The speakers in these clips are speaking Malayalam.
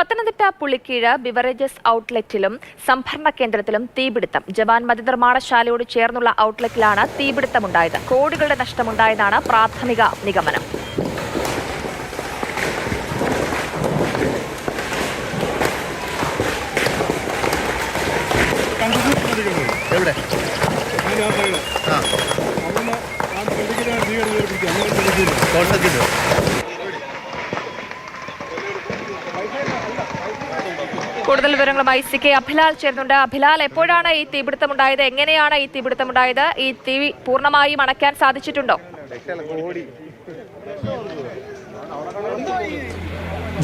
പത്തനംതിട്ട പുളിക്കീഴ് ബിവറേജസ് ഔട്ട്ലെറ്റിലും സംഭരണ കേന്ദ്രത്തിലും തീപിടുത്തം. ജവാൻ മദ്യനിർമ്മാണശാലയോട് ചേർന്നുള്ള ഔട്ട്ലെറ്റിലാണ് തീപിടുത്തമുണ്ടായത്. കോടികളുടെ നഷ്ടമുണ്ടായതാണ് പ്രാഥമിക നിഗമനം. കൂടുതൽ വിവരങ്ങളുമായി CK അഭിലാൽ ചേർന്നുണ്ട്. അഭിലാൽ, എപ്പോഴാണ് ഈ തീപിടുത്തമുണ്ടായത്? എങ്ങനെയാണ് ഈ തീപിടുത്തമുണ്ടായത്? ഈ തീ പൂർണ്ണമായും അണയ്ക്കാൻ സാധിച്ചിട്ടുണ്ടോ?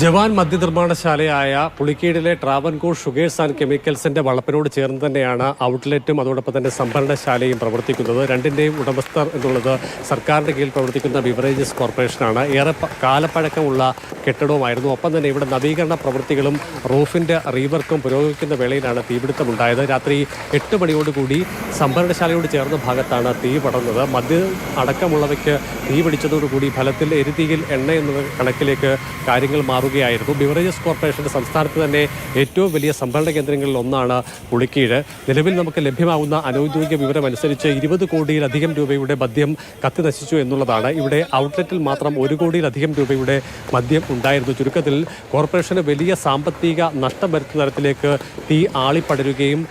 ജവാൻ മദ്യനിർമ്മാണശാലയായ പുളിക്കീടിലെ ട്രാവൻകൂർ ഷുഗേഴ്സ് ആൻഡ് കെമിക്കൽസിന്റെ വളപ്പിനോട് ചേർന്ന് തന്നെയാണ് ഔട്ട്ലെറ്റും അതോടൊപ്പം തന്നെ സംഭരണശാലയും പ്രവർത്തിക്കുന്നത്. രണ്ടിന്റെയും ഉടമസ്ഥർ എന്നുള്ളത് സർക്കാരിന്റെ കീഴിൽ പ്രവർത്തിക്കുന്ന ബിവറേജസ് കോർപ്പറേഷനാണ്. ഏറെ കാലപ്പഴക്കമുള്ള കെട്ടിടവുമായിരുന്നു. ഒപ്പം തന്നെ ഇവിടെ നവീകരണ പ്രവൃത്തികളും റൂഫിന്റെ റീവർക്കും പുരോഗമിക്കുന്ന വേളയിലാണ് തീപിടുത്തമുണ്ടായത്. രാത്രി 8 മണിയോടുകൂടി സംഭരണശാലയോട് ചേർന്ന ഭാഗത്താണ് തീ പടർന്നത്. മദ്യം അടക്കമുള്ളവയ്ക്ക് തീ പിടിച്ചതോടുകൂടി ഫലത്തിൽ എരുതിയിൽ എണ്ണ എന്ന കണക്കിലേക്ക് കാര്യങ്ങൾ മാറുകയായിരുന്നു. ബിവറേജസ് കോർപ്പറേഷന്റെ സംസ്ഥാനത്ത് തന്നെ ഏറ്റവും വലിയ സംഭരണ കേന്ദ്രങ്ങളിൽ ഒന്നാണ് പുളിക്കീഴ്. നിലവിൽ നമുക്ക് ലഭ്യമാകുന്ന അനൗദ്യോഗിക വിവരം അനുസരിച്ച് 20 കോടിയിലധികം രൂപയുടെ മദ്യം കത്തി നശിച്ചു എന്നുള്ളതാണ്. ഇവിടെ ഔട്ട്ലെറ്റിൽ മാത്രം 1 കോടിയിലധികം രൂപയുടെ മദ്യം ഉണ്ടായിരുന്നു. ചുരുക്കത്തിൽ കോർപ്പറേഷന് വലിയ സാമ്പത്തിക നഷ്ടം വരുത്തുന്ന തരത്തിലേക്ക് തീ ആളിപ്പടരുകയും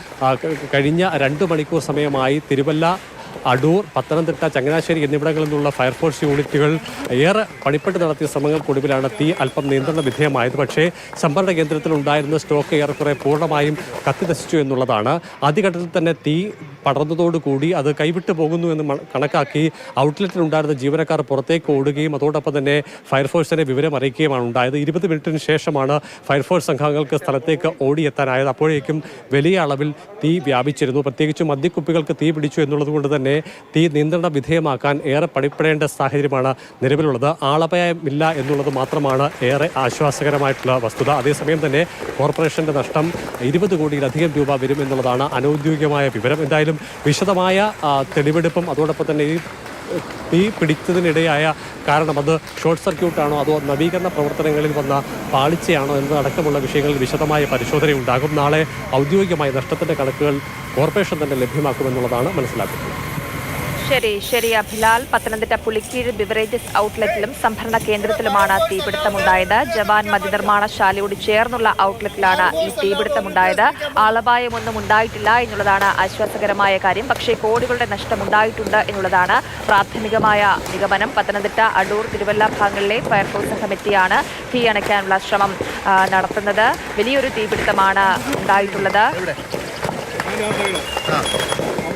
കഴിഞ്ഞ 2 മണിക്കൂർ സമയമായി തിരുവല്ല, അടൂർ, പത്തനംതിട്ട, ചങ്ങനാശ്ശേരി എന്നിവിടങ്ങളിൽ നിന്നുള്ള ഫയർഫോഴ്സ് യൂണിറ്റുകൾ ഏറെ പണിപ്പെട്ട് നടത്തിയ ശ്രമങ്ങൾക്കൊടുവിലാണ് തീ അല്പം നിയന്ത്രണ വിധേയമായത്. പക്ഷേ സംഭരണ കേന്ദ്രത്തിൽ ഉണ്ടായിരുന്ന സ്റ്റോക്ക് ഏറെക്കുറെ പൂർണ്ണമായും കത്തി നശിച്ചു എന്നുള്ളതാണ്. ആദ്യഘട്ടത്തിൽ തന്നെ തീ പടർന്നതോടുകൂടി അത് കൈവിട്ടു പോകുന്നു എന്ന് കണക്കാക്കി ഔട്ട്ലെറ്റിലുണ്ടായിരുന്ന ജീവനക്കാർ പുറത്തേക്ക് ഓടുകയും അതോടൊപ്പം തന്നെ ഫയർഫോഴ്സിനെ വിവരം അറിയിക്കുകയുമാണ് ഉണ്ടായത്. 20 മിനിറ്റിന് ശേഷമാണ് ഫയർഫോഴ്സ് സംഘങ്ങൾക്ക് സ്ഥലത്തേക്ക് ഓടിയെത്താനായത്. അപ്പോഴേക്കും വലിയ അളവിൽ തീ വ്യാപിച്ചിരുന്നു. പ്രത്യേകിച്ചും മദ്യക്കുപ്പികൾക്ക് തീ പിടിച്ചു എന്നുള്ളത് കൊണ്ട് തന്നെ തീ നിയന്ത്രണ വിധേയമാക്കാൻ ഏറെ പണിപ്പെടേണ്ട സാഹചര്യമാണ് നിലവിലുള്ളത്. ആളപായമില്ല എന്നുള്ളത് മാത്രമാണ് ഏറെ ആശ്വാസകരമായിട്ടുള്ള വസ്തുത. അതേസമയം തന്നെ കോർപ്പറേഷന്റെ നഷ്ടം 20 കോടിയിലധികം രൂപ വരും എന്നുള്ളതാണ് അനൗദ്യോഗികമായ വിവരം. എന്തായാലും വിശദമായ തെളിവെടുപ്പും അതോടൊപ്പം തന്നെ ഈ തീ പിടിച്ചതിനിടെയായ കാരണം അത് ഷോർട്ട് സർക്യൂട്ടാണോ അതോ നവീകരണ പ്രവർത്തനങ്ങളിൽ വന്ന പാളിച്ചയാണോ എന്നതടക്കമുള്ള വിഷയങ്ങളിൽ വിശദമായ പരിശോധനയുണ്ടാകും. നാളെ ഔദ്യോഗികമായ നഷ്ടത്തിന്റെ കണക്കുകൾ കോർപ്പറേഷൻ തന്നെ ലഭ്യമാക്കുമെന്നുള്ളതാണ് മനസ്സിലാക്കുന്നത്. ശരി അഭിലാൽ. പത്തനംതിട്ട പുളിക്കീഴ് ബിവറേജസ് ഔട്ട്ലെറ്റിലും സംഭരണ കേന്ദ്രത്തിലുമാണ് തീപിടുത്തമുണ്ടായത്. ജവാൻ മദ്യനിർമ്മാണശാലയോട് ചേർന്നുള്ള ഔട്ട്ലെറ്റിലാണ് ഈ തീപിടുത്തമുണ്ടായത്. ആളപായമൊന്നും ഉണ്ടായിട്ടില്ല എന്നുള്ളതാണ് ആശ്വാസകരമായ കാര്യം. പക്ഷേ കോടികളുടെ നഷ്ടമുണ്ടായിട്ടുണ്ട് എന്നുള്ളതാണ് പ്രാഥമികമായ നിഗമനം. പത്തനംതിട്ട, അടൂർ, തിരുവല്ല ഭാഗങ്ങളിലെ ഫയർഫോഴ്സ് സംഘമെത്തിയാണ് തീ അണയ്ക്കാനുള്ള ശ്രമം നടത്തുന്നത്. വലിയൊരു തീപിടുത്തമാണ് ഉണ്ടായിട്ടുള്ളത്.